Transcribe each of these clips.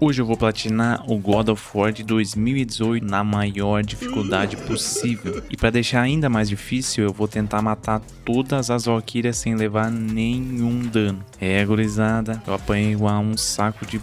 Hoje eu vou platinar o God of War de 2018 na maior dificuldade possível. E para deixar ainda mais difícil, eu vou tentar matar todas as Valkyrias sem levar nenhum dano. É, gurizada, eu apanhei igual um saco de...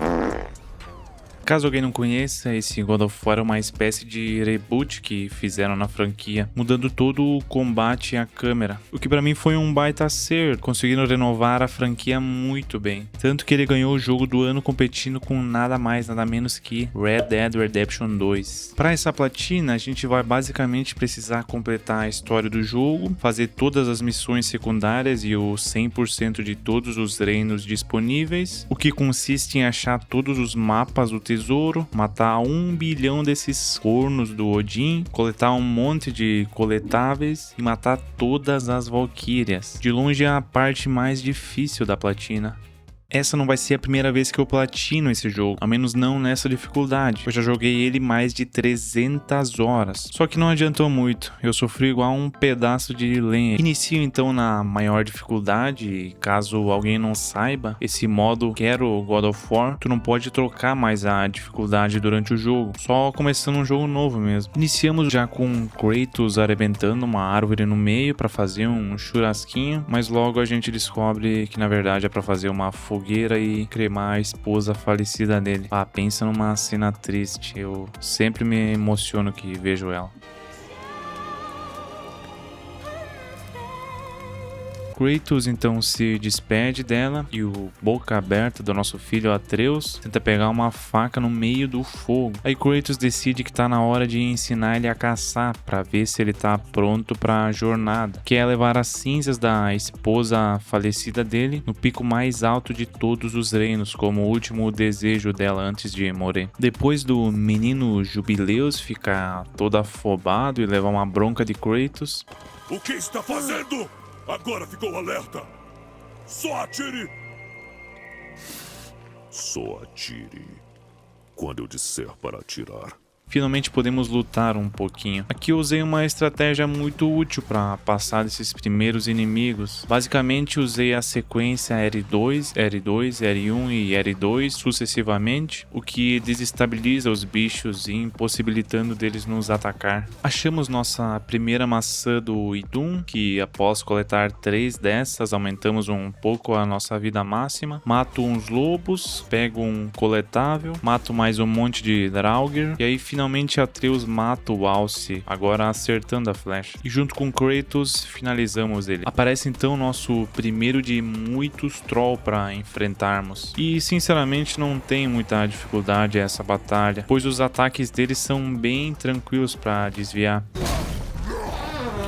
Caso alguém não conheça, esse God of War é uma espécie de reboot que fizeram na franquia, mudando todo o combate e a câmera, o que pra mim foi um baita acerto, conseguindo renovar a franquia muito bem. Tanto que ele ganhou o jogo do ano competindo com nada mais, nada menos que Red Dead Redemption 2. Para essa platina, a gente vai basicamente precisar completar a história do jogo, fazer todas as missões secundárias e o 100% de todos os reinos disponíveis, o que consiste em achar todos os mapas do tesouro, matar 1 bilhão desses cornos do Odin, coletar um monte de coletáveis e matar todas as Valkyrias. De longe é a parte mais difícil da platina. Essa não vai ser a primeira vez que eu platino esse jogo, ao menos não nessa dificuldade. Eu já joguei ele mais de 300 horas, só que não adiantou muito, eu sofri igual um pedaço de lenha. Inicio então na maior dificuldade e caso alguém não saiba, esse modo Quero God of War, tu não pode trocar mais a dificuldade durante o jogo, só começando um jogo novo mesmo. Iniciamos já com Kratos arrebentando uma árvore no meio para fazer um churrasquinho, mas logo a gente descobre que na verdade é para fazer uma fogueira e cremar a esposa falecida dele. Ah, pensa numa cena triste. Eu sempre me emociono que vejo ela. Kratos então se despede dela e o boca aberta do nosso filho Atreus tenta pegar uma faca no meio do fogo. Aí Kratos decide que tá na hora de ensinar ele a caçar para ver se ele tá pronto para a jornada, que é levar as cinzas da esposa falecida dele no pico mais alto de todos os reinos, como o último desejo dela antes de morrer. Depois do menino Jubileus ficar todo afobado e levar uma bronca de Kratos. O que está fazendo? Agora ficou alerta! Só atire! Só atire quando eu disser para atirar. Finalmente podemos lutar um pouquinho. Aqui eu usei uma estratégia muito útil para passar desses primeiros inimigos. Basicamente usei a sequência R2, R2, R1 e R2 sucessivamente, o que desestabiliza os bichos e impossibilitando deles nos atacar. Achamos nossa primeira maçã do Idun, que após coletar 3 dessas aumentamos um pouco a nossa vida máxima. Mato uns lobos, pego um coletável, mato mais um monte de Draugr e aí finalmente Atreus mata o Alce, agora acertando a flecha. E junto com Kratos finalizamos ele. Aparece então nosso primeiro de muitos Troll para enfrentarmos. E sinceramente não tem muita dificuldade essa batalha, pois os ataques deles são bem tranquilos para desviar.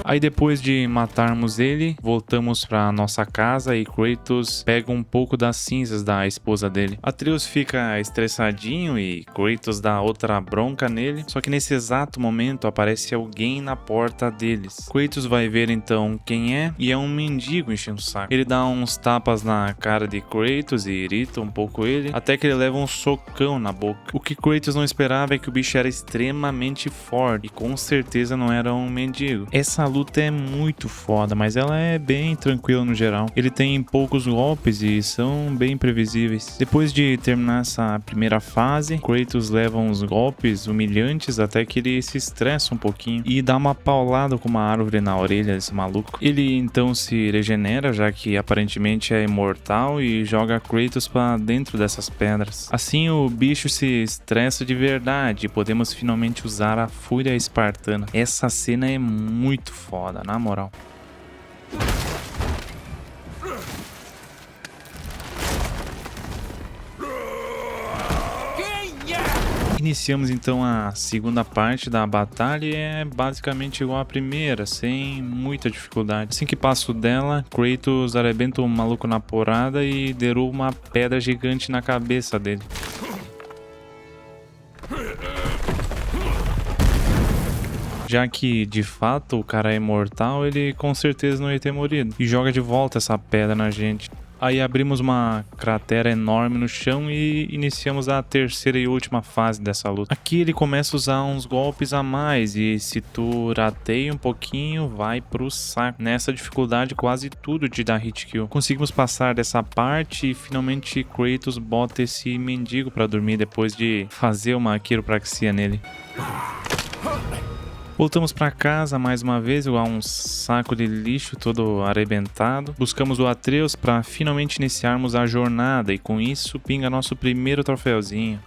Aí depois de matarmos ele, voltamos para nossa casa e Kratos pega um pouco das cinzas da esposa dele. Atreus fica estressadinho e Kratos dá outra bronca nele, só que nesse exato momento aparece alguém na porta deles. Kratos vai ver então quem é e é um mendigo enchendo o saco. Ele dá uns tapas na cara de Kratos e irrita um pouco ele, até que ele leva um socão na boca. O que Kratos não esperava é que o bicho era extremamente forte e com certeza não era um mendigo. Essa luta é muito foda, mas ela é bem tranquila no geral. Ele tem poucos golpes e são bem previsíveis. Depois de terminar essa primeira fase, Kratos leva uns golpes humilhantes até que ele se estressa um pouquinho e dá uma paulada com uma árvore na orelha desse maluco. Ele então se regenera, já que aparentemente é imortal, e joga Kratos pra dentro dessas pedras. Assim o bicho se estressa de verdade e podemos finalmente usar a Fúria Espartana. Essa cena é muito foda, na moral. Iniciamos então a segunda parte da batalha e é basicamente igual à primeira, sem muita dificuldade. Assim que passo dela, Kratos arrebenta o maluco na porrada e derruba uma pedra gigante na cabeça dele. Já que, de fato, o cara é imortal, ele com certeza não ia ter morrido. E joga de volta essa pedra na gente. Aí abrimos uma cratera enorme no chão e iniciamos a terceira e última fase dessa luta. Aqui ele começa a usar uns golpes a mais e se tu rateia um pouquinho, vai pro saco. Nessa dificuldade quase tudo te dá hit kill. Conseguimos passar dessa parte e finalmente Kratos bota esse mendigo pra dormir depois de fazer uma quiropraxia nele. Voltamos para casa mais uma vez, igual um saco de lixo todo arrebentado. Buscamos o Atreus para finalmente iniciarmos a jornada e com isso pinga nosso primeiro troféuzinho.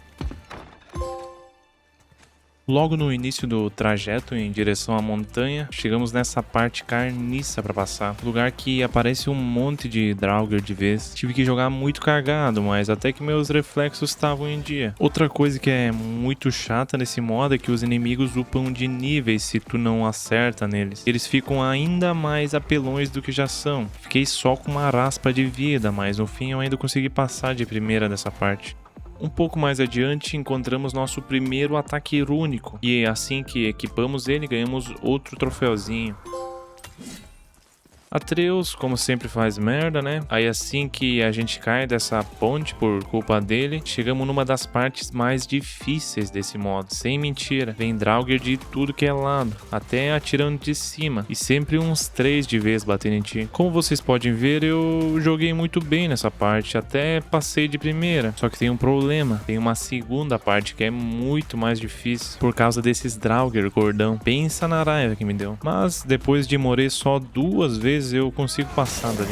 Logo no início do trajeto em direção à montanha, chegamos nessa parte carniça para passar. Lugar que aparece um monte de Draugr de vez. Tive que jogar muito cagado, mas até que meus reflexos estavam em dia. Outra coisa que é muito chata nesse modo é que os inimigos upam de níveis se tu não acerta neles. Eles ficam ainda mais apelões do que já são. Fiquei só com uma raspa de vida, mas no fim eu ainda consegui passar de primeira dessa parte. Um pouco mais adiante encontramos nosso primeiro ataque único e assim que equipamos ele ganhamos outro troféuzinho. Atreus, como sempre, faz merda, né? Aí assim que a gente cai dessa ponte por culpa dele, chegamos numa das partes mais difíceis desse modo. Sem mentira, vem Draugr de tudo que é lado, até atirando de cima, e sempre uns 3 de vez batendo em ti. Como vocês podem ver, eu joguei muito bem nessa parte, até passei de primeira. Só que tem um problema, tem uma segunda parte que é muito mais difícil, por causa desses Draugr gordão. Pensa na raiva que me deu. Mas depois de morrer só 2 vezes, eu consigo passar dali.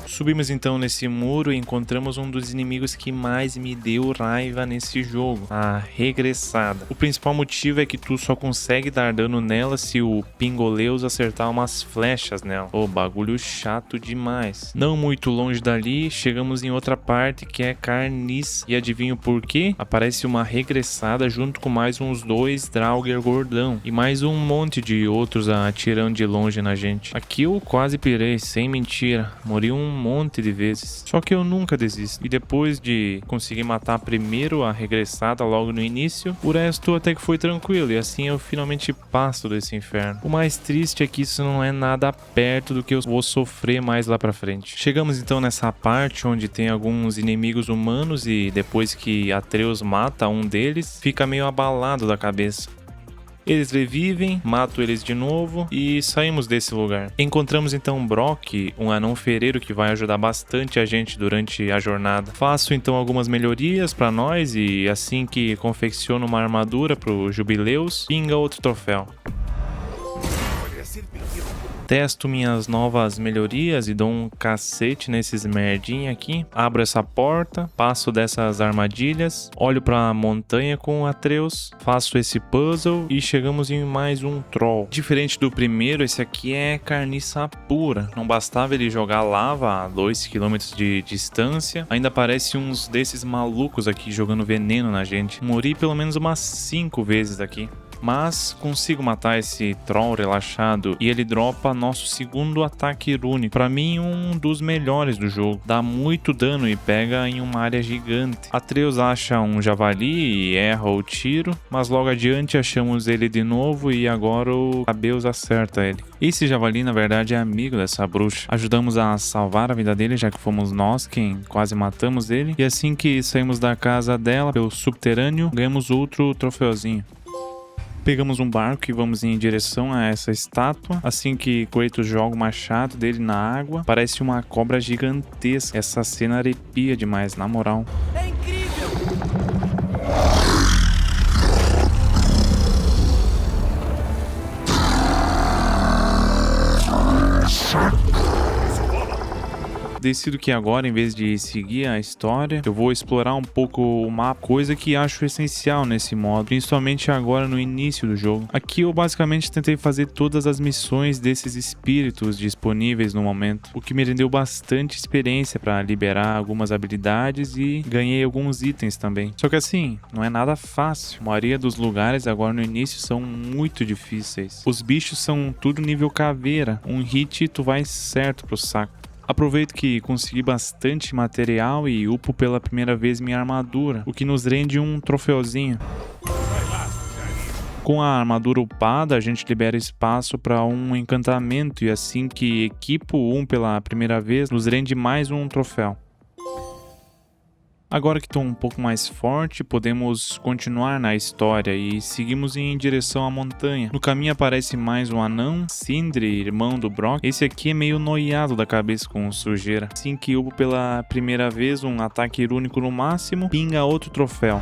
Subimos então nesse muro e encontramos um dos inimigos que mais me deu raiva nesse jogo, a regressada. O principal motivo é que tu só consegue dar dano nela se o Pingoleus acertar umas flechas nela. Ô, bagulho chato demais. Não muito longe dali, chegamos em outra parte que é carniça. E adivinha por quê? Aparece uma regressada junto com mais uns 2 Draugr gordão e mais um monte de outros atirando de longe na gente. Aqui eu quase pirei, sem mentira. Morri um monte de vezes. Só que eu nunca desisto. E depois de conseguir matar primeiro a regressada logo no início, o resto até que foi tranquilo. E assim eu finalmente passo desse inferno. O mais triste é que isso não é nada perto do que eu vou sofrer mais lá pra frente. Chegamos então nessa parte onde tem alguns inimigos humanos e depois que Atreus mata um deles, fica meio abalado da cabeça. Eles revivem, mato eles de novo e saímos desse lugar. Encontramos então Brock, um anão ferreiro que vai ajudar bastante a gente durante a jornada. Faço então algumas melhorias para nós e assim que confecciono uma armadura pro Jubileus, pinga outro troféu. Testo minhas novas melhorias e dou um cacete nesses merdinha aqui. Abro essa porta, passo dessas armadilhas, olho pra montanha com o Atreus, faço esse puzzle e chegamos em mais um troll. Diferente do primeiro, esse aqui é carniça pura. Não bastava ele jogar lava a 2 km de distância, ainda aparece uns desses malucos aqui jogando veneno na gente. Morri pelo menos umas 5 vezes aqui. Mas consigo matar esse troll relaxado e ele dropa nosso segundo ataque único. Pra mim, um dos melhores do jogo. Dá muito dano e pega em uma área gigante. Atreus acha um javali e erra o tiro, mas logo adiante achamos ele de novo e agora o Cabeus acerta ele. Esse javali na verdade é amigo dessa bruxa. Ajudamos a salvar a vida dele, já que fomos nós quem quase matamos ele. E assim que saímos da casa dela pelo subterrâneo, ganhamos outro troféuzinho. Pegamos um barco e vamos em direção a essa estátua. Assim que Kratos joga o machado dele na água, parece uma cobra gigantesca. Essa cena arrepia demais, na moral. É incrível! Decido que agora, em vez de seguir a história, eu vou explorar um pouco o mapa, coisa que acho essencial nesse modo, principalmente agora no início do jogo. Aqui eu basicamente tentei fazer todas as missões desses espíritos disponíveis no momento, o que me rendeu bastante experiência para liberar algumas habilidades e ganhei alguns itens também. Só que assim, não é nada fácil. A maioria dos lugares agora no início são muito difíceis. Os bichos são tudo nível caveira, um hit e tu vai certo pro saco. Aproveito que consegui bastante material e upo pela primeira vez minha armadura, o que nos rende um troféuzinho. Com a armadura upada, a gente libera espaço para um encantamento e assim que equipo um pela primeira vez, nos rende mais um troféu. Agora que estou um pouco mais forte, podemos continuar na história e seguimos em direção à montanha. No caminho aparece mais um anão, Sindri, irmão do Brock. Esse aqui é meio noiado da cabeça com sujeira. Assim que upo pela primeira vez um ataque único no máximo, pinga outro troféu.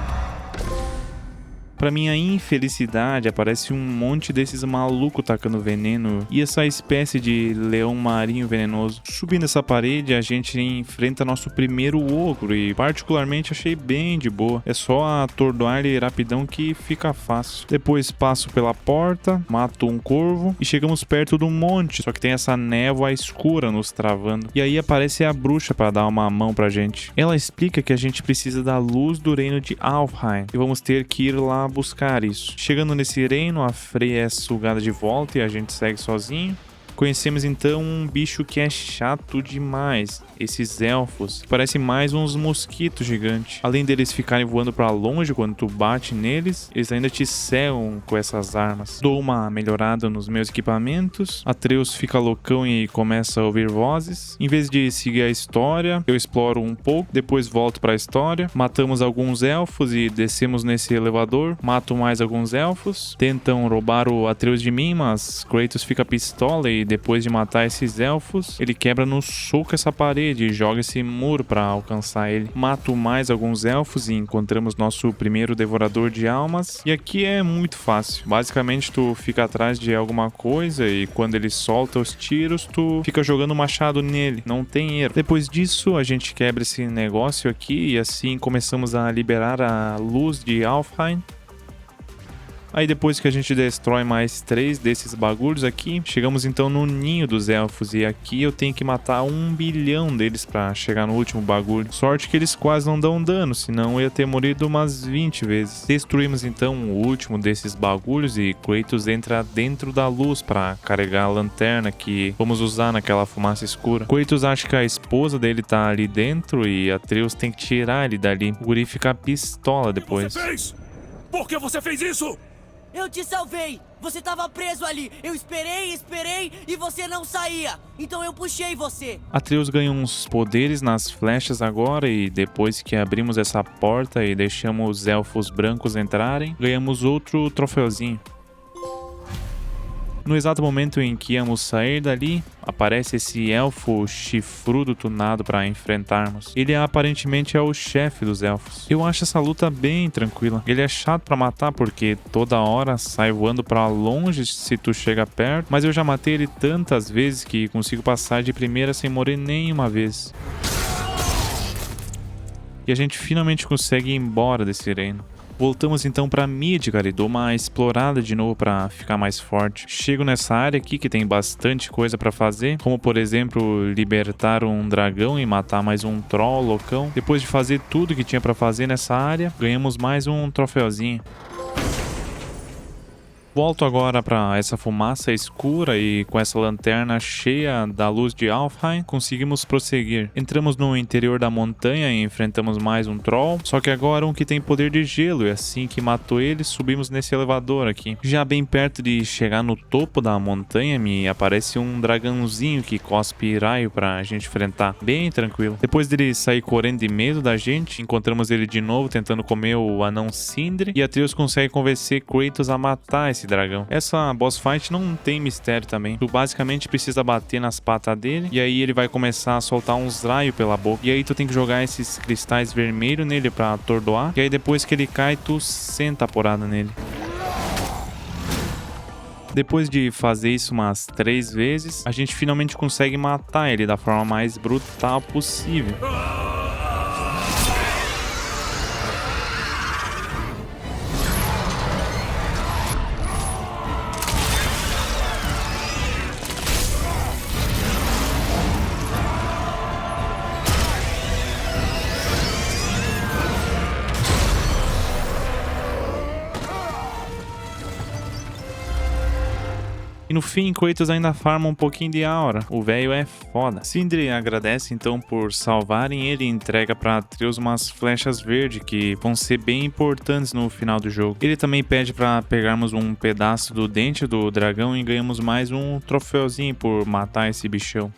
Pra minha infelicidade, aparece um monte desses malucos tacando veneno e essa espécie de leão marinho venenoso. Subindo essa parede, a gente enfrenta nosso primeiro ogro e particularmente achei bem de boa. É só atordoar ele rapidão que fica fácil. Depois passo pela porta, mato um corvo e chegamos perto do monte, só que tem essa névoa escura nos travando. E aí aparece a bruxa pra dar uma mão pra gente. Ela explica que a gente precisa da luz do reino de Alfheim e vamos ter que ir lá buscar isso. Chegando nesse reino, a Freya é sugada de volta e a gente segue sozinho. Conhecemos então um bicho que é chato demais, esses elfos, que parecem mais uns mosquitos gigantes. Além deles ficarem voando pra longe quando tu bate neles, eles ainda te cegam com essas armas. Dou uma melhorada nos meus equipamentos, Atreus fica loucão e começa a ouvir vozes. Em vez de seguir a história, eu exploro um pouco, depois volto pra história. Matamos alguns elfos e descemos nesse elevador, mato mais alguns elfos. Tentam roubar o Atreus de mim, mas Kratos fica pistola e depois de matar esses elfos, ele quebra no soco essa parede e joga esse muro para alcançar ele. Mato mais alguns elfos e encontramos nosso primeiro devorador de almas. E aqui é muito fácil. Basicamente, tu fica atrás de alguma coisa e quando ele solta os tiros, tu fica jogando o machado nele. Não tem erro. Depois disso, a gente quebra esse negócio aqui e assim começamos a liberar a luz de Alfheim. Aí depois que a gente destrói mais 3 desses bagulhos aqui, chegamos então no ninho dos elfos e aqui eu tenho que matar 1 bilhão deles pra chegar no último bagulho. Sorte que eles quase não dão dano, senão eu ia ter morrido umas 20 vezes. Destruímos então o último desses bagulhos e Kratos entra dentro da luz pra carregar a lanterna que vamos usar naquela fumaça escura. Kratos acha que a esposa dele tá ali dentro e Atreus tem que tirar ele dali. O guri fica pistola depois. O que você fez? Por que você fez isso? Eu te salvei! Você tava preso ali! Eu esperei e você não saía! Então eu puxei você! Atreus ganha uns poderes nas flechas agora e depois que abrimos essa porta e deixamos os elfos brancos entrarem, ganhamos outro troféuzinho. No exato momento em que íamos sair dali, aparece esse elfo chifrudo tunado para enfrentarmos. Ele aparentemente é o chefe dos elfos. Eu acho essa luta bem tranquila. Ele é chato para matar porque toda hora sai voando para longe se tu chega perto, mas eu já matei ele tantas vezes que consigo passar de primeira sem morrer nenhuma vez. E a gente finalmente consegue ir embora desse reino. Voltamos então pra Midgard e dou uma explorada de novo pra ficar mais forte. Chego nessa área aqui que tem bastante coisa pra fazer, como por exemplo libertar um dragão e matar mais um troll loucão. Depois de fazer tudo que tinha pra fazer nessa área, ganhamos mais um troféuzinho. Volto agora para essa fumaça escura e com essa lanterna cheia da luz de Alfheim, conseguimos prosseguir. Entramos no interior da montanha e enfrentamos mais um troll, só que agora um que tem poder de gelo e assim que matou ele, subimos nesse elevador aqui. Já bem perto de chegar no topo da montanha, me aparece um dragãozinho que cospe raio pra gente enfrentar. Bem tranquilo. Depois dele sair correndo de medo da gente, encontramos ele de novo tentando comer o anão Sindri e Atreus consegue convencer Kratos a matar esse dragão. Essa boss fight não tem mistério também. Tu basicamente precisa bater nas patas dele e aí ele vai começar a soltar uns raios pela boca. E aí tu tem que jogar esses cristais vermelhos nele pra atordoar. E aí depois que ele cai, tu senta a porrada nele. Depois de fazer isso umas 3 vezes, a gente finalmente consegue matar ele da forma mais brutal possível. E no fim, Kratos ainda farma um pouquinho de aura. O velho é foda. Sindri agradece então por salvarem ele e entrega pra Atreus umas flechas verdes que vão ser bem importantes no final do jogo. Ele também pede pra pegarmos um pedaço do dente do dragão e ganhamos mais um troféuzinho por matar esse bichão.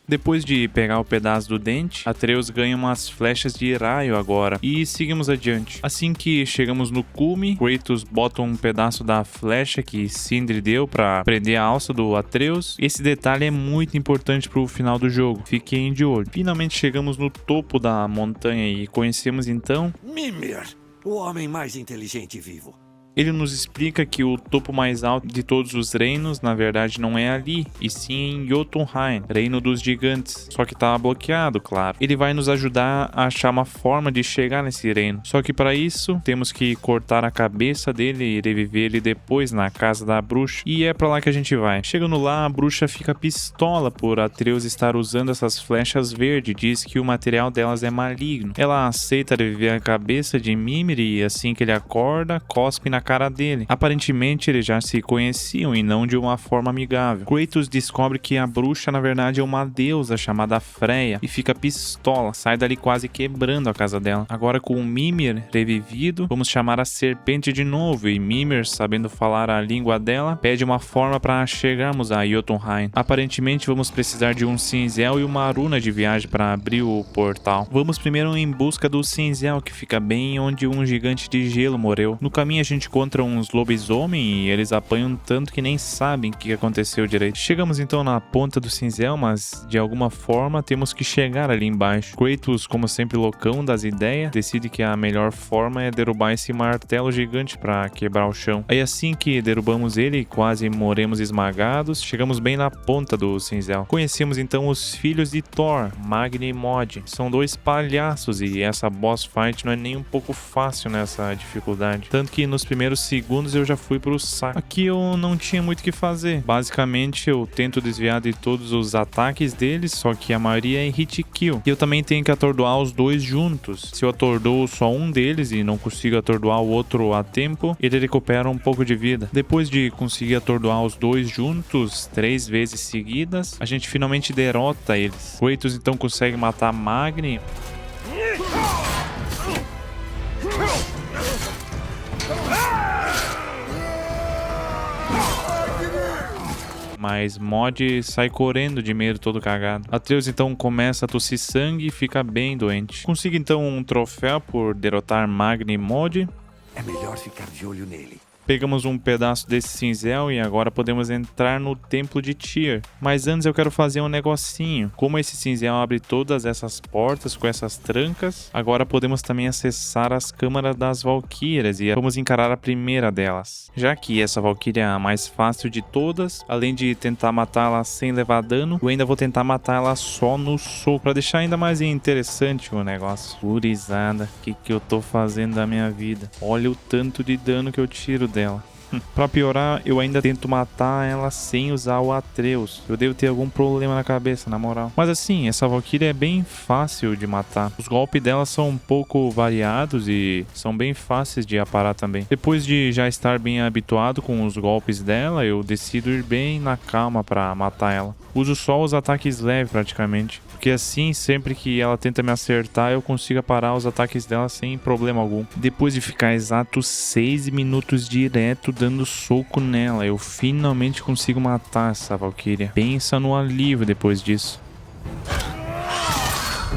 Depois de pegar o pedaço do dente, Atreus ganha umas flechas de raio agora e seguimos adiante. Assim que chegamos no cume, Kratos bota um pedaço da flecha que Sindri deu pra prender a alça do Atreus. Esse detalhe é muito importante pro final do jogo, fiquem de olho. Finalmente chegamos no topo da montanha e conhecemos então Mimir, o homem mais inteligente vivo. Ele nos explica que o topo mais alto de todos os reinos, na verdade, não é ali, e sim em Jotunheim, reino dos gigantes. Só que tá bloqueado, claro. Ele vai nos ajudar a achar uma forma de chegar nesse reino. Só que para isso, temos que cortar a cabeça dele e reviver ele depois na casa da bruxa. E é pra lá que a gente vai. Chegando lá, a bruxa fica pistola por Atreus estar usando essas flechas verdes. Diz que o material delas é maligno. Ela aceita reviver a cabeça de Mimir e assim que ele acorda, cospe na cara dele. Aparentemente eles já se conheciam e não de uma forma amigável. Kratos descobre que a bruxa na verdade é uma deusa chamada Freya e fica pistola, sai dali quase quebrando a casa dela. Agora com o Mimir revivido, vamos chamar a serpente de novo e Mimir, sabendo falar a língua dela, pede uma forma para chegarmos a Jotunheim. Aparentemente vamos precisar de um cinzel e uma runa de viagem para abrir o portal. Vamos primeiro em busca do cinzel que fica bem onde um gigante de gelo morreu. No caminho a gente encontra uns lobisomem e eles apanham tanto que nem sabem o que aconteceu direito. Chegamos então na ponta do cinzel, mas de alguma forma temos que chegar ali embaixo. Kratos, como sempre loucão das ideias, decide que a melhor forma é derrubar esse martelo gigante para quebrar o chão. Aí assim que derrubamos ele, quase morremos esmagados, chegamos bem na ponta do cinzel. Conhecemos então os filhos de Thor, Magni e Mod. São dois palhaços e essa boss fight não é nem um pouco fácil nessa dificuldade. Tanto que nos primeiros segundos eu já fui pro saco. Aqui eu não tinha muito o que fazer. Basicamente eu tento desviar de todos os ataques deles, só que a maioria é hit kill. E eu também tenho que atordoar os dois juntos. Se eu atordoo só um deles e não consigo atordoar o outro a tempo, ele recupera um pouco de vida. Depois de conseguir atordoar os dois juntos 3 vezes seguidas, a gente finalmente derrota eles. Kratos então consegue matar Magni. Mas Mod sai correndo de medo todo cagado. Atreus então começa a tossir sangue e fica bem doente. Consiga então um troféu por derrotar Magni e Mod. É melhor ficar de olho nele. Pegamos um pedaço desse cinzel e agora podemos entrar no templo de Tyr. Mas antes eu quero fazer um negocinho. Como esse cinzel abre todas essas portas com essas trancas, agora podemos também acessar as câmaras das Valquírias e vamos encarar a primeira delas. Já que essa Valquíria é a mais fácil de todas, além de tentar matá-la sem levar dano, eu ainda vou tentar matar ela só no soco, pra deixar ainda mais interessante o negócio. Gurizada, o que eu tô fazendo da minha vida? Olha o tanto de dano que eu tiro dela. Pra piorar, eu ainda tento matar ela sem usar o Atreus. Eu devo ter algum problema na cabeça, na moral. Mas assim, essa Valkyria é bem fácil de matar. Os golpes dela são um pouco variados e são bem fáceis de aparar também. Depois de já estar bem habituado com os golpes dela, eu decido ir bem na calma pra matar ela. Uso só os ataques leves praticamente. Porque assim, sempre que ela tenta me acertar, eu consigo parar os ataques dela sem problema algum. Depois de ficar exatos 6 minutos direto dando soco nela, eu finalmente consigo matar essa Valkyria. Pensa no alívio depois disso.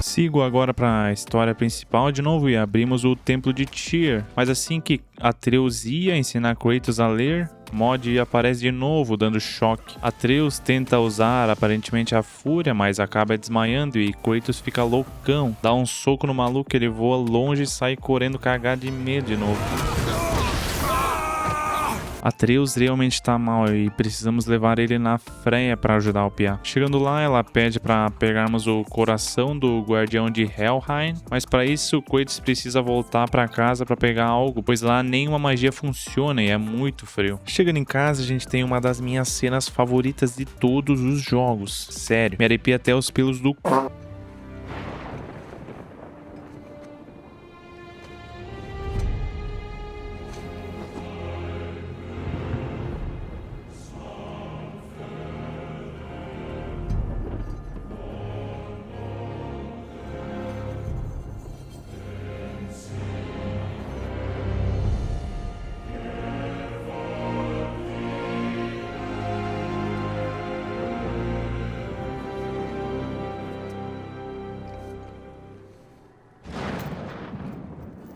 Sigo agora para a história principal de novo e abrimos o templo de Tyr. Mas assim que Atreus ia ensinar Kratos a ler, Mod aparece de novo dando choque. Atreus tenta usar aparentemente a fúria, mas acaba desmaiando e Kratos fica loucão. Dá um soco no maluco, ele voa longe e sai correndo cagado de medo de novo. Atreus realmente tá mal e precisamos levar ele na Freya para ajudar o piá. Chegando lá, ela pede para pegarmos o coração do guardião de Helheim, mas para isso Kratos precisa voltar para casa para pegar algo, pois lá nenhuma magia funciona e é muito frio. Chegando em casa, a gente tem uma das minhas cenas favoritas de todos os jogos. Sério, me arrepia até os pelos do c...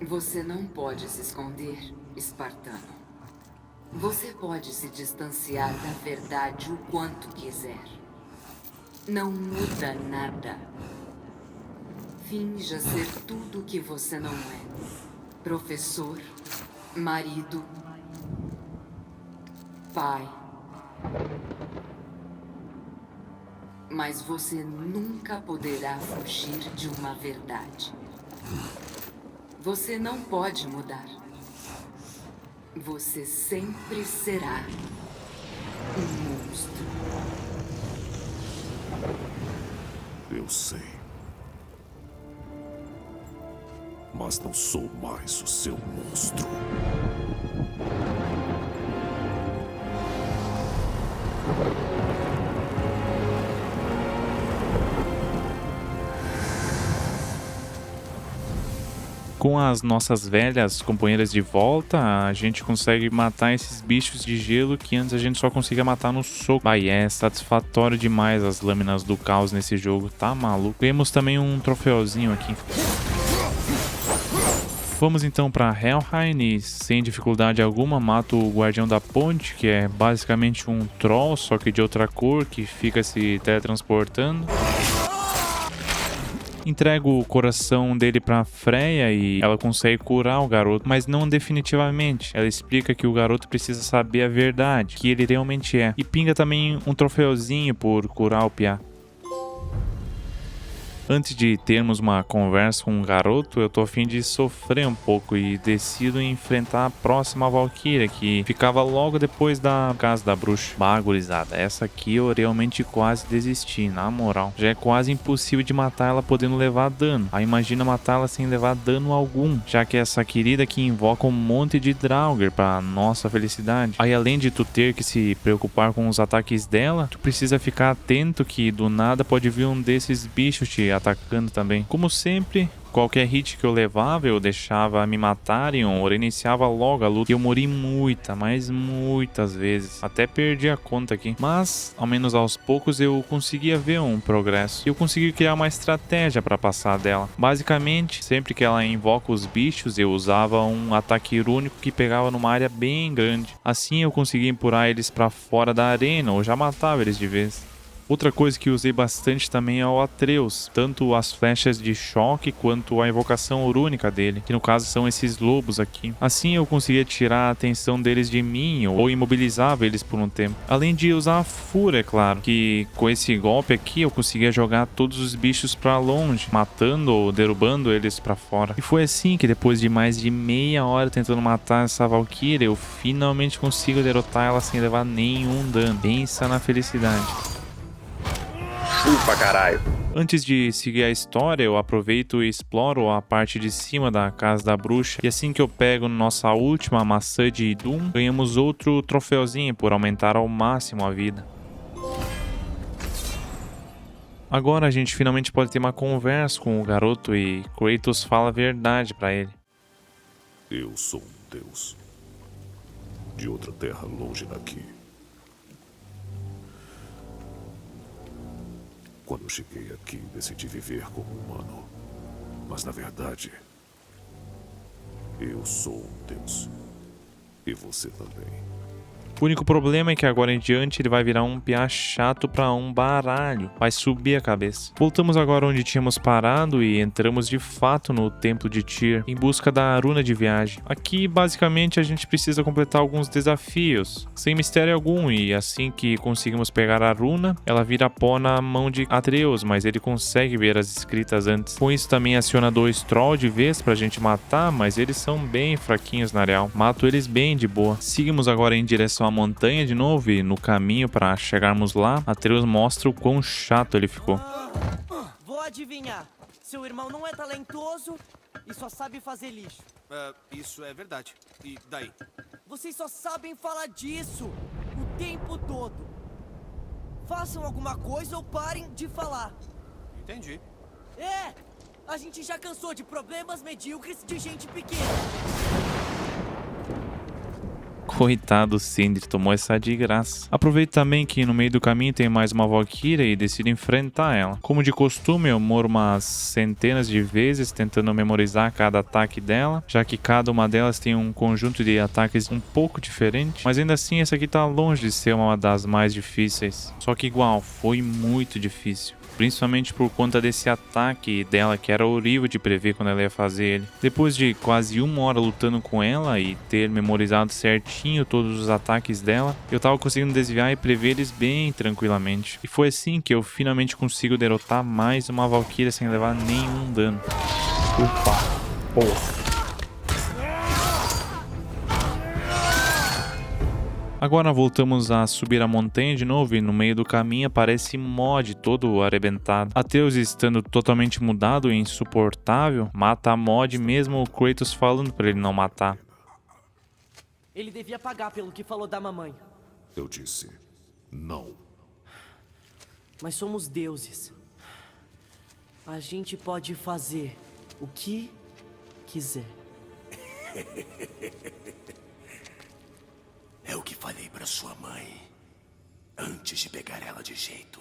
Você não pode se esconder, espartano. Você pode se distanciar da verdade o quanto quiser. Não muda nada. Finja ser tudo o que você não é. Professor, marido, pai. Mas você nunca poderá fugir de uma verdade. Você não pode mudar. Você sempre será um monstro. Eu sei. Mas não sou mais o seu monstro. Com as nossas velhas companheiras de volta, a gente consegue matar esses bichos de gelo que antes a gente só conseguia matar no soco. Aí é satisfatório demais as lâminas do caos nesse jogo, tá maluco? Temos também um troféuzinho aqui. Vamos então para Helheim e, sem dificuldade alguma, mato o guardião da ponte, que é basicamente um troll, só que de outra cor, que fica se teletransportando. Entrego o coração dele pra Freya e ela consegue curar o garoto, mas não definitivamente. Ela explica que o garoto precisa saber a verdade, que ele realmente é. E pinga também um troféuzinho por curar o piá. Antes de termos uma conversa com o garoto, eu tô a fim de sofrer um pouco e decido enfrentar a próxima Valkyria, que ficava logo depois da casa da bruxa. Bagurizada, essa aqui eu realmente quase desisti, na moral. Já é quase impossível de matar ela podendo levar dano. Aí imagina matá-la sem levar dano algum, já que é essa querida que invoca um monte de Draugr pra nossa felicidade. Aí além de tu ter que se preocupar com os ataques dela, tu precisa ficar atento que do nada pode vir um desses bichos te atacando também. Como sempre, qualquer hit que eu levava, eu deixava me matarem ou iniciava logo a luta. E eu morri muitas vezes. Até perdi a conta aqui. Mas, ao menos aos poucos, eu conseguia ver um progresso. E eu consegui criar uma estratégia para passar dela. Basicamente, sempre que ela invoca os bichos, eu usava um ataque único que pegava numa área bem grande. Assim eu conseguia empurrar eles para fora da arena ou já matava eles de vez. Outra coisa que usei bastante também é o Atreus, tanto as flechas de choque quanto a invocação urúnica dele, que no caso são esses lobos aqui. Assim eu conseguia tirar a atenção deles de mim ou imobilizava eles por um tempo. Além de usar a fúria, é claro, que com esse golpe aqui eu conseguia jogar todos os bichos pra longe, matando ou derrubando eles pra fora. E foi assim que depois de mais de meia hora tentando matar essa Valkyria, eu finalmente consigo derrotar ela sem levar nenhum dano. Pensa na felicidade. Ufa, caralho. Antes de seguir a história, eu aproveito e exploro a parte de cima da casa da bruxa. E assim que eu pego nossa última maçã de Doom, ganhamos outro troféuzinho por aumentar ao máximo a vida. Agora a gente finalmente pode ter uma conversa com o garoto e Kratos fala a verdade pra ele. Eu sou um deus. De outra terra longe daqui. Quando eu cheguei aqui, decidi viver como humano. Mas, na verdade, eu sou um deus. E você também. O único problema é que agora em diante ele vai virar um piá chato pra um baralho. Vai subir a cabeça. Voltamos agora onde tínhamos parado e entramos de fato no templo de Tyr, em busca da runa de viagem. Aqui, basicamente, a gente precisa completar alguns desafios, sem mistério algum, e assim que conseguimos pegar a runa, ela vira pó na mão de Atreus, mas ele consegue ver as escritas antes. Com isso também aciona 2 trolls de vez pra gente matar, mas eles são bem fraquinhos na real. Mato eles bem de boa. Seguimos agora em direção a montanha de novo e no caminho para chegarmos lá, Atreus mostra o quão chato ele ficou. Vou adivinhar. Seu irmão não é talentoso e só sabe fazer lixo. Isso é verdade. E daí? Vocês só sabem falar disso o tempo todo. Façam alguma coisa ou parem de falar. Entendi. A gente já cansou de problemas medíocres de gente pequena. Coitado, Sindri tomou essa de graça. Aproveito também que no meio do caminho tem mais uma Valkyria e decido enfrentar ela. Como de costume, eu moro umas centenas de vezes tentando memorizar cada ataque dela, já que cada uma delas tem um conjunto de ataques um pouco diferente, mas ainda assim essa aqui tá longe de ser uma das mais difíceis. Só que igual, foi muito difícil. Principalmente por conta desse ataque dela que era horrível de prever quando ela ia fazer ele. Depois de quase 1 hora lutando com ela e ter memorizado certinho todos os ataques dela, eu tava conseguindo desviar e prever eles bem tranquilamente. E foi assim que eu finalmente consigo derrotar mais uma Valkyria sem levar nenhum dano. Ufa, porra. Agora voltamos a subir a montanha de novo e no meio do caminho aparece Mod todo arrebentado. Atreus, estando totalmente mudado e insuportável, mata a Mod mesmo o Kratos falando pra ele não matar. Ele devia pagar pelo que falou da mamãe. Eu disse não. Mas somos deuses. A gente pode fazer o que quiser. É o que falei pra sua mãe antes de pegar ela de jeito.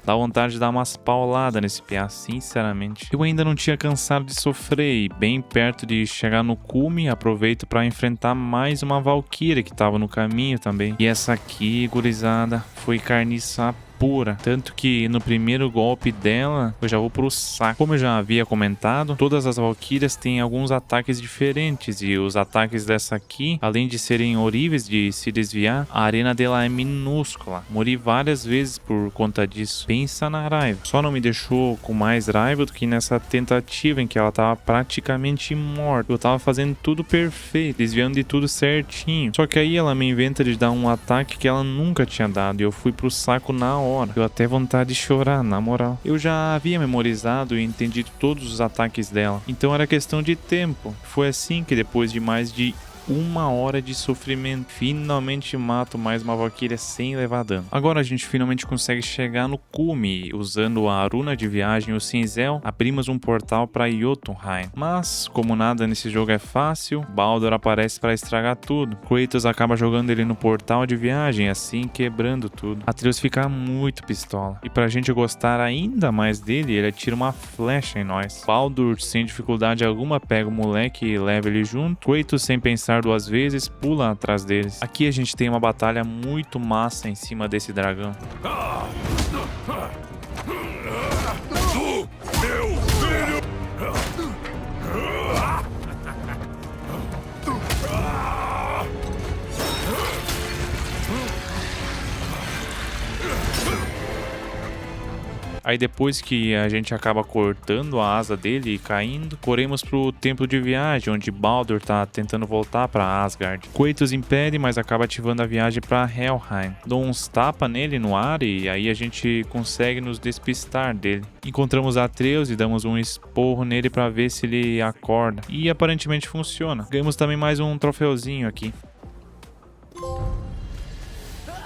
Dá vontade de dar umas pauladas nesse piá, sinceramente. Eu ainda não tinha cansado de sofrer e bem perto de chegar no cume, aproveito pra enfrentar mais uma Valkyria que tava no caminho também. E essa aqui, gurizada, foi carniça pura, tanto que no primeiro golpe dela eu já vou pro saco. Como eu já havia comentado, todas as Valkyrias têm alguns ataques diferentes e os ataques dessa aqui, além de serem horríveis de se desviar, a arena dela é minúscula. Morri várias vezes por conta disso. Pensa na raiva. Só não me deixou com mais raiva do que nessa tentativa em que ela tava praticamente morta. Eu tava fazendo tudo perfeito, desviando de tudo certinho. Só que aí ela me inventa de dar um ataque que ela nunca tinha dado e eu fui pro saco na hora. Deu até vontade de chorar, na moral. Eu já havia memorizado e entendido todos os ataques dela, então era questão de tempo. Foi assim que depois de mais de 1 hora de sofrimento, finalmente mato mais uma Valkyria sem levar dano. Agora a gente finalmente consegue chegar no cume. Usando a runa de viagem e o cinzel, abrimos um portal para Jotunheim. Mas, como nada nesse jogo é fácil, Baldur aparece para estragar tudo. Kratos acaba jogando ele no portal de viagem, assim quebrando tudo. Atreus fica muito pistola. E pra gente gostar ainda mais dele, ele atira uma flecha em nós. Baldur, sem dificuldade alguma, pega o moleque e leva ele junto. Kratos, sem pensar 2 vezes, pula atrás deles. Aqui a gente tem uma batalha muito massa em cima desse dragão. Aí depois que a gente acaba cortando a asa dele e caindo, corremos pro templo de viagem, onde Baldur tá tentando voltar pra Asgard. Kratos impede, mas acaba ativando a viagem pra Helheim. Dou uns tapas nele no ar e aí a gente consegue nos despistar dele. Encontramos Atreus e damos um esporro nele pra ver se ele acorda. E aparentemente funciona. Ganhamos também mais um troféuzinho aqui.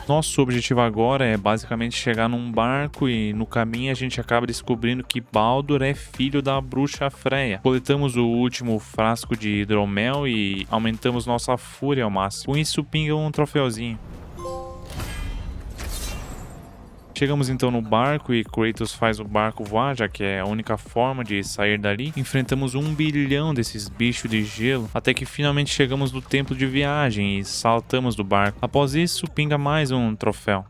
Nosso objetivo agora é basicamente chegar num barco e no caminho a gente acaba descobrindo que Baldur é filho da bruxa Freya. Coletamos o último frasco de hidromel e aumentamos nossa fúria ao máximo. Com isso pinga um troféuzinho. Chegamos então no barco e Kratos faz o barco voar, já que é a única forma de sair dali. Enfrentamos 1 bilhão desses bichos de gelo, até que finalmente chegamos no templo de viagem e saltamos do barco. Após isso, pinga mais um troféu.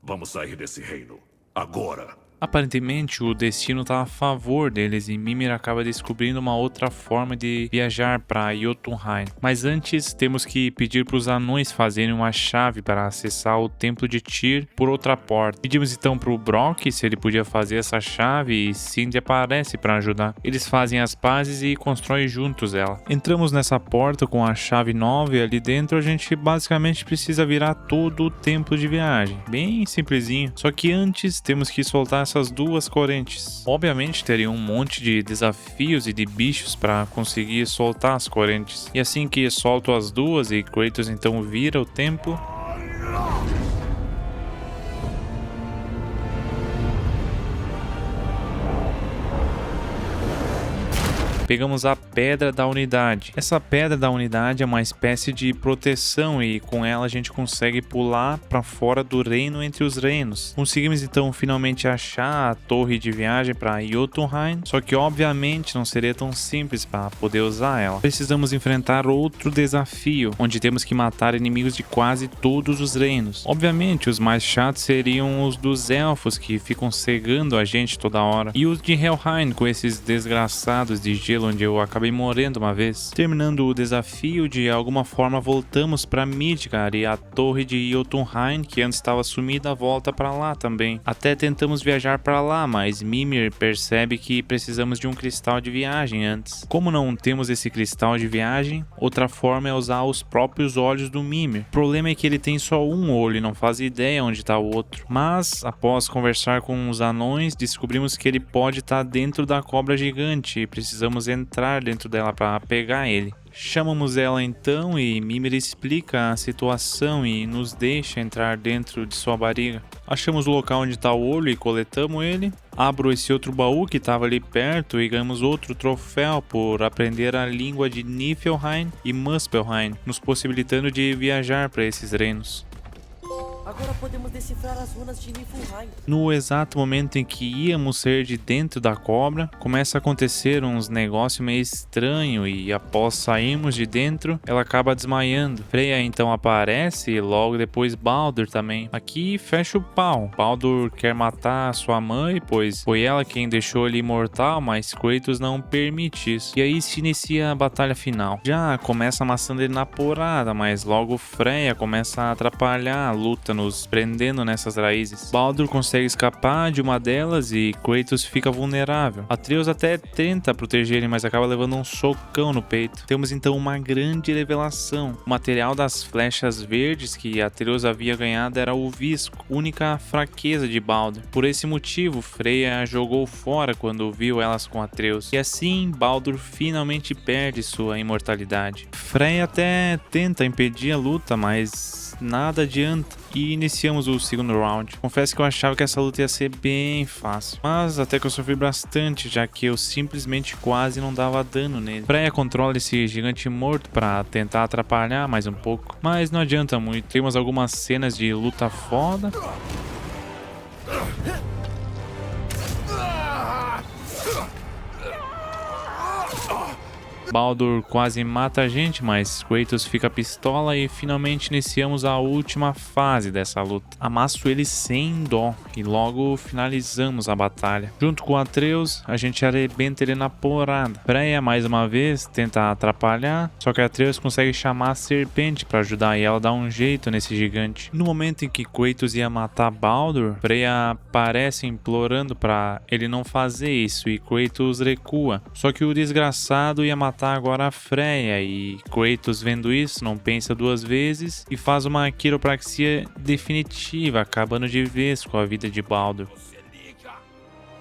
Vamos sair desse reino. Agora. Aparentemente, o destino está a favor deles e Mimir acaba descobrindo uma outra forma de viajar para Jotunheim. Mas antes, temos que pedir para os anões fazerem uma chave para acessar o templo de Tyr por outra porta. Pedimos então para o Brock se ele podia fazer essa chave e Sindri aparece para ajudar. Eles fazem as pazes e constroem juntos ela. Entramos nessa porta com a chave nova e ali dentro a gente basicamente precisa virar todo o templo de viagem. Bem simplesinho. Só que antes temos que soltar essas 2 correntes. Obviamente teria um monte de desafios e de bichos para conseguir soltar as correntes. E assim que solto as 2 e Kratos então vira o templo, pegamos a Pedra da Unidade. Essa Pedra da Unidade é uma espécie de proteção e com ela a gente consegue pular para fora do reino entre os reinos. Conseguimos então finalmente achar a torre de viagem para Jotunheim, só que obviamente não seria tão simples para poder usar ela. Precisamos enfrentar outro desafio, onde temos que matar inimigos de quase todos os reinos. Obviamente os mais chatos seriam os dos elfos, que ficam cegando a gente toda hora, e os de Helheim, com esses desgraçados de gelo onde eu acabei morrendo uma vez. Terminando o desafio, de alguma forma voltamos para Midgard e a torre de Jotunheim, que antes estava sumida, volta para lá também. Até tentamos viajar para lá, mas Mimir percebe que precisamos de um cristal de viagem antes. Como não temos esse cristal de viagem, outra forma é usar os próprios olhos do Mimir. O problema é que ele tem só um olho e não faz ideia onde está o outro. Mas, após conversar com os anões, descobrimos que ele pode estar dentro da cobra gigante e precisamos entrar dentro dela para pegar ele. Chamamos ela então e Mimir explica a situação e nos deixa entrar dentro de sua barriga. Achamos o local onde está o olho e coletamos ele. Abro esse outro baú que estava ali perto e ganhamos outro troféu por aprender a língua de Niflheim e Muspelheim, nos possibilitando de viajar para esses reinos. Agora podemos decifrar as runas de Niflheim. No exato momento em que íamos sair de dentro da cobra, começa a acontecer uns negócios meio estranhos e após sairmos de dentro, ela acaba desmaiando. Freya então aparece e logo depois Baldur também. Aqui fecha o pau. Baldur quer matar sua mãe, pois foi ela quem deixou ele imortal, mas Kratos não permite isso. E aí se inicia a batalha final. Já começa amassando ele na porrada, mas logo Freya começa a atrapalhar a luta, nos prendendo nessas raízes. Baldur consegue escapar de uma delas e Kratos fica vulnerável. Atreus até tenta proteger ele, mas acaba levando um socão no peito. Temos então uma grande revelação. O material das flechas verdes que Atreus havia ganhado era o visco, única fraqueza de Baldur. Por esse motivo, Freya a jogou fora quando viu elas com Atreus. E assim, Baldur finalmente perde sua imortalidade. Freya até tenta impedir a luta, mas nada adianta. E iniciamos o segundo round. Confesso que eu achava que essa luta ia ser bem fácil, mas até que eu sofri bastante, já que eu simplesmente quase não dava dano nele. Freya controla esse gigante morto para tentar atrapalhar mais um pouco, mas não adianta muito. Temos algumas cenas de luta foda. Baldur quase mata a gente, mas Kratos fica pistola e finalmente iniciamos a última fase dessa luta. Amasso ele sem dó e logo finalizamos a batalha. Junto com Atreus, a gente arrebenta ele na porrada. Freya mais uma vez tenta atrapalhar, só que Atreus consegue chamar a serpente para ajudar e ela dá um jeito nesse gigante. No momento em que Kratos ia matar Baldur, Freya aparece implorando para ele não fazer isso e Kratos recua. Só que o desgraçado ia matar agora a Freya e Kratos, vendo isso, não pensa duas vezes e faz uma quiropraxia definitiva, acabando de vez com a vida de Baldur. Você liga!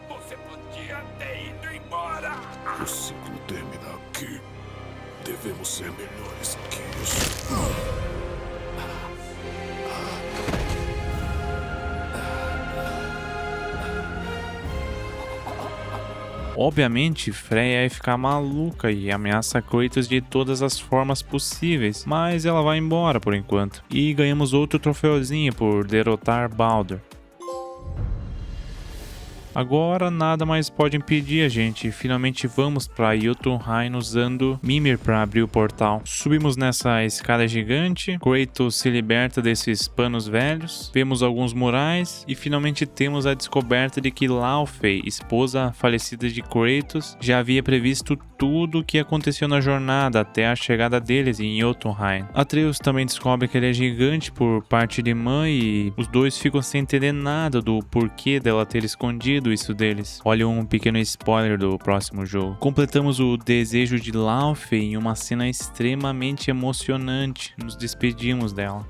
Você podia ter ido embora! O ciclo termina aqui. Devemos ser melhores que isso. Obviamente, Freya ia ficar maluca e ameaça Kratos de todas as formas possíveis, mas ela vai embora por enquanto. E ganhamos outro troféuzinho por derrotar Baldur. Agora nada mais pode impedir a gente. Finalmente vamos para Jotunheim usando Mimir para abrir o portal. Subimos nessa escada gigante, Kratos se liberta desses panos velhos, vemos alguns murais e finalmente temos a descoberta de que Laufey, esposa falecida de Kratos, já havia previsto tudo o que aconteceu na jornada até a chegada deles em Jotunheim. Atreus também descobre que ele é gigante por parte de mãe e os dois ficam sem entender nada do porquê dela ter escondido isso deles. Olha um pequeno spoiler do próximo jogo. Completamos o desejo de Laufey em uma cena extremamente emocionante. Nos despedimos dela.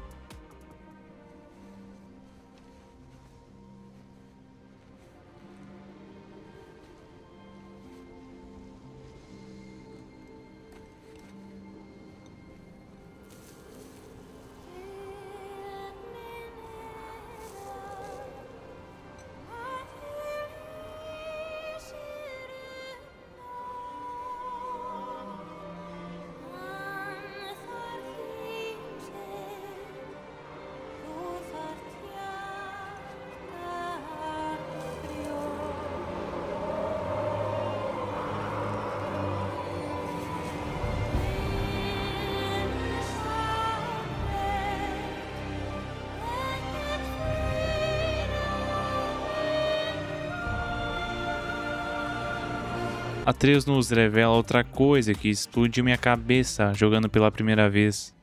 Atreus nos revela outra coisa que explodiu minha cabeça jogando pela primeira vez.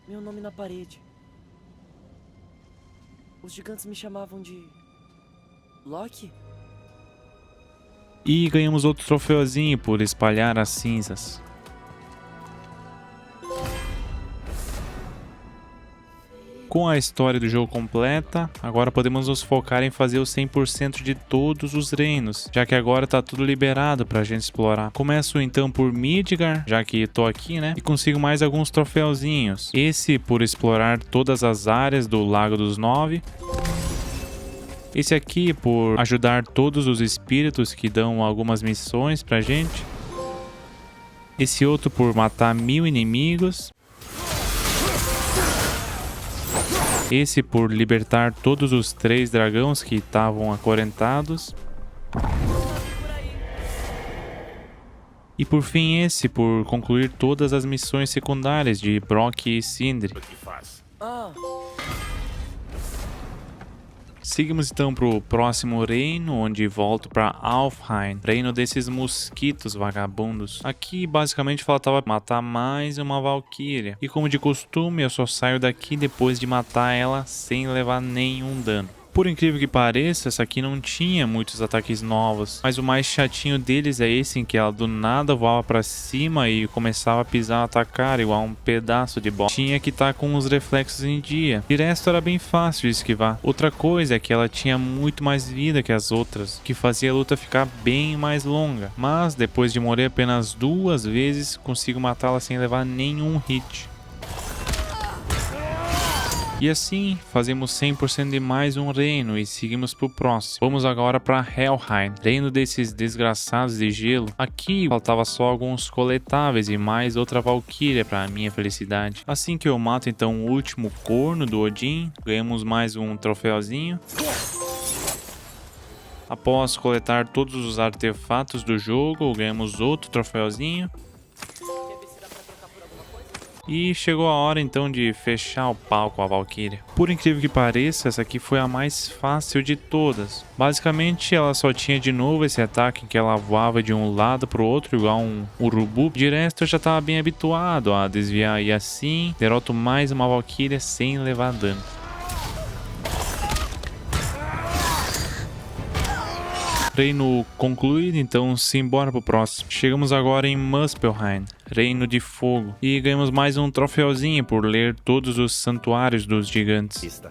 Meu nome na parede. Os gigantes me chamavam de... Loki? E ganhamos outro troféuzinho por espalhar as cinzas. Com a história do jogo completa, agora podemos nos focar em fazer o 100% de todos os reinos, já que agora tá tudo liberado pra gente explorar. Começo então por Midgard, já que tô aqui, né? E consigo mais alguns troféuzinhos. Esse por explorar todas as áreas do Lago dos Nove. Esse aqui por ajudar todos os espíritos que dão algumas missões pra gente. Esse outro por matar 1000 inimigos. Esse por libertar todos os 3 dragões que estavam acorrentados. E por fim esse por concluir todas as missões secundárias de Brock e Sindri. Ah, Seguimos então pro próximo reino, onde volto pra Alfheim, reino desses mosquitos vagabundos. Aqui basicamente faltava matar mais uma valquíria, e como de costume eu só saio daqui depois de matar ela sem levar nenhum dano. Por incrível que pareça, essa aqui não tinha muitos ataques novos, mas o mais chatinho deles é esse em que ela do nada voava pra cima e começava a pisar e atacar igual um pedaço de bola. Tinha que estar com os reflexos em dia. De resto era bem fácil de esquivar. Outra coisa é que ela tinha muito mais vida que as outras, que fazia a luta ficar bem mais longa. Mas depois de morrer apenas 2 vezes, consigo matá-la sem levar nenhum hit. E assim, fazemos 100% de mais um reino e seguimos pro próximo. Vamos agora para Helheim, reino desses desgraçados de gelo. Aqui faltava só alguns coletáveis e mais outra valquíria para minha felicidade. Assim que eu mato então o último corno do Odin, ganhamos mais um troféuzinho. Após coletar todos os artefatos do jogo, ganhamos outro troféuzinho. E chegou a hora então de fechar o pau com a Valkyria. Por incrível que pareça, essa aqui foi a mais fácil de todas. Basicamente ela só tinha de novo esse ataque em que ela voava de um lado pro outro igual um urubu. De resto eu já estava bem habituado a desviar e assim derroto mais uma Valkyria sem levar dano. Reino concluído, então simbora pro próximo. Chegamos agora em Muspelheim, Reino de Fogo, e ganhamos mais um troféuzinho por ler todos os santuários dos gigantes.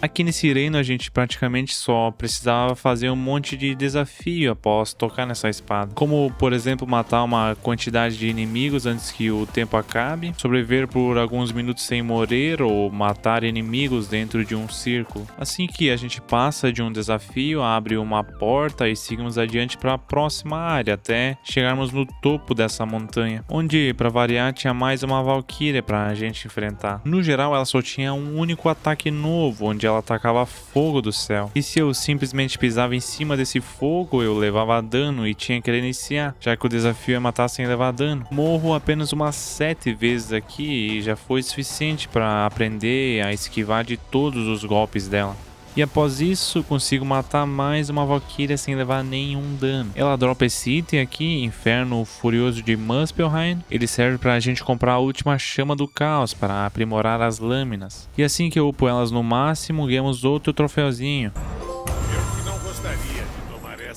Aqui nesse reino a gente praticamente só precisava fazer um monte de desafio após tocar nessa espada. Como, por exemplo, matar uma quantidade de inimigos antes que o tempo acabe, sobreviver por alguns minutos sem morrer ou matar inimigos dentro de um círculo. Assim que a gente passa de um desafio, abre uma porta e seguimos adiante para a próxima área até chegarmos no topo dessa montanha, onde, para variar, tinha mais uma valquíria para a gente enfrentar. No geral, ela só tinha um único ataque novo, onde ela atacava fogo do céu. E se eu simplesmente pisava em cima desse fogo, eu levava dano e tinha que reiniciar, já que o desafio é matar sem levar dano. Morro apenas umas 7 vezes aqui e já foi suficiente para aprender a esquivar de todos os golpes dela. E após isso, consigo matar mais uma Valkyria sem levar nenhum dano. Ela dropa esse item aqui, Inferno Furioso de Muspelheim. Ele serve pra gente comprar a última chama do caos para aprimorar as lâminas. E assim que eu upo elas no máximo, ganhamos outro troféuzinho.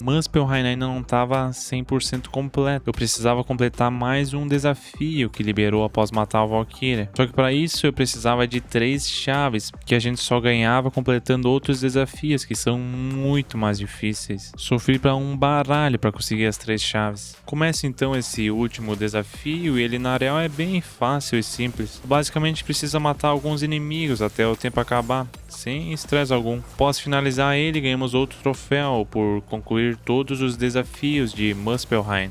Muspelheim ainda não estava 100% completo. Eu precisava completar mais um desafio que liberou após matar a Valkyria. Só que para isso eu precisava de 3 chaves, que a gente só ganhava completando outros desafios que são muito mais difíceis. Sofri para um baralho para conseguir as 3 chaves. Começa então esse último desafio e ele na real é bem fácil e simples. Basicamente precisa matar alguns inimigos até o tempo acabar, sem estresse algum. Após finalizar ele, ganhamos outro troféu por concluir todos os desafios de Muspelheim.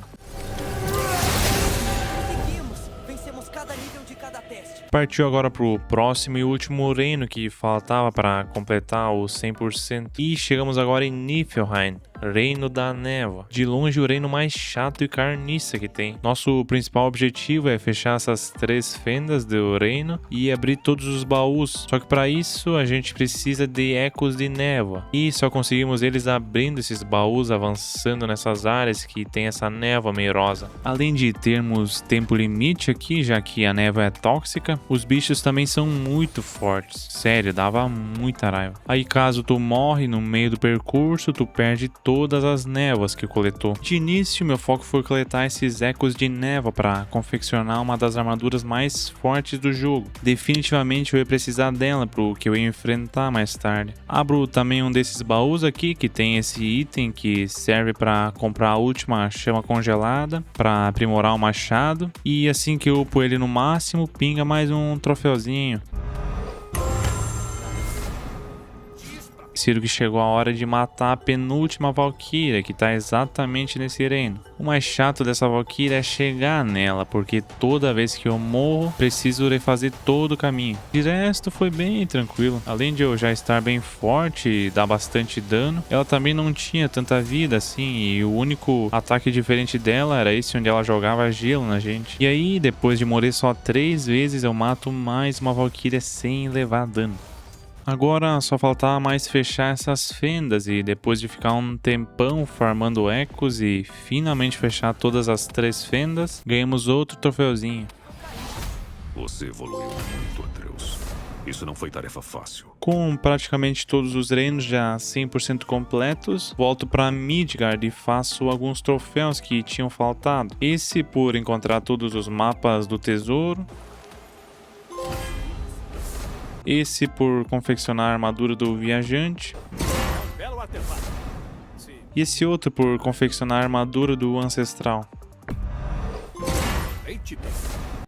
conseguimos! Vencemos cada nível de cada teste. partiu agora pro próximo e último reino que faltava para completar o 100%. E chegamos agora em Niflheim, Reino da Névoa. De longe o reino mais chato e carniça que tem. Nosso principal objetivo é fechar essas 3 fendas do reino e abrir todos os baús. Só que para isso a gente precisa de ecos de névoa. E só conseguimos eles abrindo esses baús, avançando nessas áreas que tem essa névoa meirosa. Além de termos tempo limite aqui, já que a névoa é tóxica, os bichos também são muito fortes. Sério, dava muita raiva. Aí caso tu morre no meio do percurso, tu perde todas as névoas que coletou. De início, meu foco foi coletar esses ecos de névoa para confeccionar uma das armaduras mais fortes do jogo. Definitivamente eu ia precisar dela pro que eu ia enfrentar mais tarde. Abro também um desses baús aqui que tem esse item que serve para comprar a última chama congelada, para aprimorar o machado, e assim que eu upo ele no máximo, pinga mais um troféuzinho. Considero que chegou a hora de matar a penúltima Valkyria, que tá exatamente nesse reino. O mais chato dessa Valkyria é chegar nela, porque toda vez que eu morro, preciso refazer todo o caminho. De resto, foi bem tranquilo. Além de eu já estar bem forte e dar bastante dano, ela também não tinha tanta vida assim, e o único ataque diferente dela era esse onde ela jogava gelo na gente. E aí, depois de morrer só 3 vezes, eu mato mais uma Valkyria sem levar dano. Agora só faltava mais fechar essas fendas e depois de ficar um tempão farmando ecos e finalmente fechar todas as 3 fendas, ganhamos outro troféuzinho. Você evoluiu muito, Atreus. Isso não foi tarefa fácil. Com praticamente todos os reinos já 100% completos, volto para Midgard e faço alguns troféus que tinham faltado. Esse por encontrar todos os mapas do tesouro. Esse por confeccionar a armadura do viajante. Belo artefato. Sim. E esse outro por confeccionar a armadura do ancestral. Eite bem.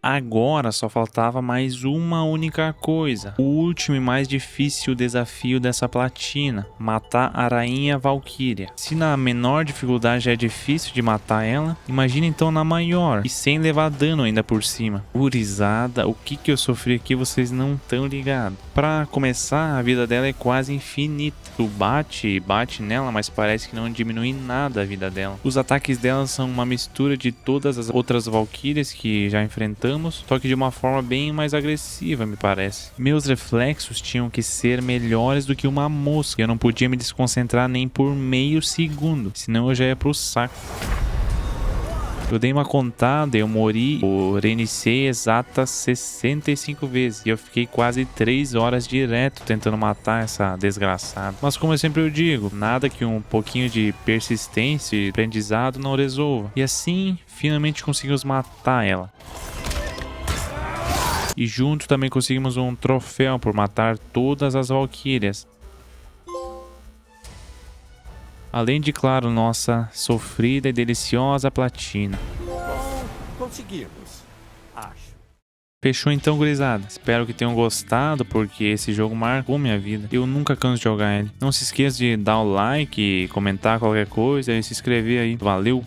Agora só faltava mais uma única coisa. O último e mais difícil desafio dessa platina. Matar a Rainha Valkyria. Se na menor dificuldade já é difícil de matar ela, imagina então na maior. E sem levar dano ainda por cima. Gurizada, o que eu sofri aqui vocês não estão ligados. Pra começar, a vida dela é quase infinita. Tu bate e bate nela, mas parece que não diminui nada a vida dela. Os ataques dela são uma mistura de todas as outras Valkyrias que já enfrentamos, só que de uma forma bem mais agressiva, me parece. Meus reflexos tinham que ser melhores do que uma mosca. Eu não podia me desconcentrar nem por meio segundo, senão eu já ia pro saco. Eu dei uma contada, eu morri, eu reiniciei exatas 65 vezes e eu fiquei quase 3 horas direto tentando matar essa desgraçada. Mas como eu sempre digo, nada que um pouquinho de persistência e aprendizado não resolva. E assim, finalmente conseguimos matar ela. E junto também conseguimos um troféu por matar todas as Valkyrias. Além de, claro, nossa sofrida e deliciosa platina. Bom, conseguimos. Acho. Fechou então, gurizada. Espero que tenham gostado, porque esse jogo marcou minha vida. Eu nunca canso de jogar ele. Não se esqueça de dar o like, comentar qualquer coisa e se inscrever aí. Valeu!